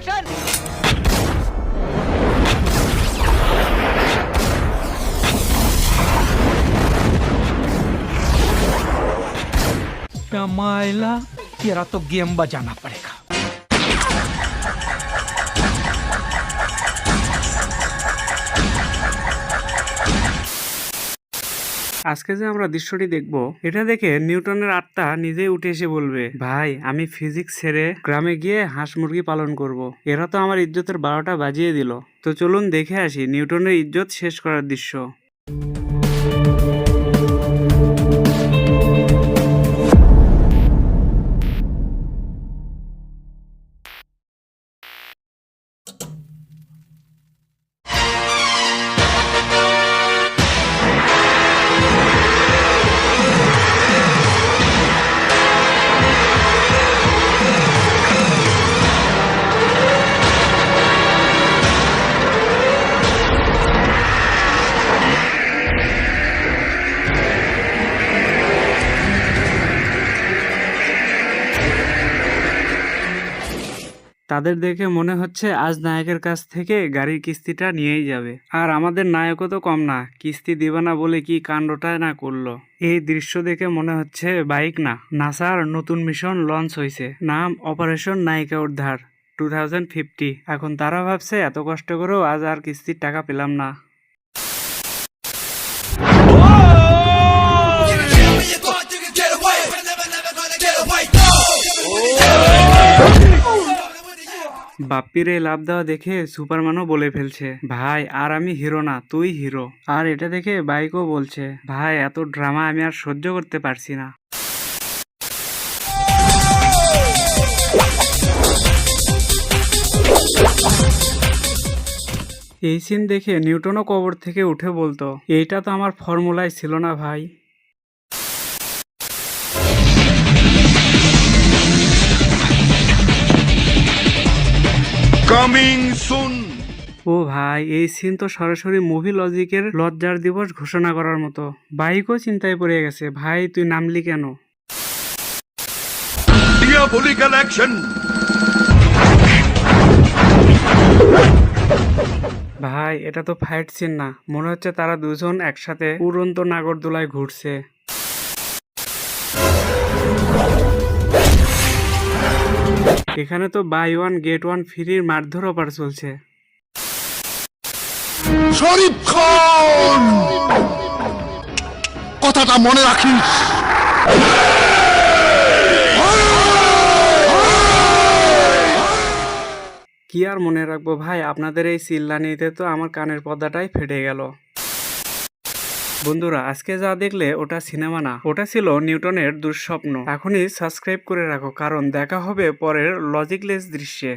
Action. मायला तेरा तो गेम बजाना पड़ेगा। আজকে যে আমরা দৃশ্যটি দেখব এটা দেখে নিউটনের আত্মা নিজেই উঠে এসে বলবে, ভাই আমি ফিজিক্স ছেড়ে গ্রামে গিয়ে হাঁস মুরগি পালন করব। এরা তো আমার ইজ্জতের 12টা বাজিয়ে দিল। তো চলুন দেখে আসি নিউটনের ইজ্জত শেষ করার দৃশ্য। তাদের দেখে মনে হচ্ছে আজ নায়কের কাছ থেকে গাড়ির কিস্তিটা নিয়েই যাবে। আর আমাদের নায়কও তো কম না, কিস্তি দিবে না বলে কি কাণ্ডটা না করলো। এই দৃশ্য দেখে মনে হচ্ছে বাইক না, নাসার নতুন মিশন লঞ্চ হয়েছে, নাম অপারেশন নায়িকা উদ্ধার 2050। এখন তারা ভাবছে এত কষ্ট করেও আজ আর কিস্তির টাকা পেলাম না। বাপ্পির এই লাভ দেওয়া দেখে সুপারম্যানও বলে ফেলছে, ভাই আর আমি হিরো না, তুই হিরো। আর এটা দেখে বাইকও বলছে, ভাই এত ড্রামা আমি আর সহ্য করতে পারছি না। এই সিন দেখে নিউটনও কবর থেকে উঠে বলতো, এইটা তো আমার ফর্মুলায় ছিল না ভাই। Coming soon. ও ভাই, এই সিন তো সরাসরি মুভি লজিকের লজ্জার দিবস ঘোষণা করার মতো। বাইকও চিন্তায় পড়ে গেছে, ভাই তুই নামলি কেন? ডিয়াবলিক্যাল অ্যাকশন। ভাই এটা তো ফাইট সিন না, মনে হচ্ছে তারা দুজন একসাথে উড়ন্ত নাগরদোলায় ঘুরছে। এখানে তো বাই ওয়ান গেট ওয়ান ফ্রির মারধর অফার চলছে। শরীফ খান, কথাটা মনে রাখিস। কি আর মনে রাখবো ভাই, আপনাদের এই চিল্লানিতে তো আমার কানের পর্দাটাই ফেটে গেল। বন্ধুরা আজকে যা দেখলে ওটা সিনেমা না, ওটা ছিল নিউটনের দুঃস্বপ্ন। এখনই সাবস্ক্রাইব করে রাখো, কারণ দেখা হবে পরের লজিকলেস দৃশ্যে।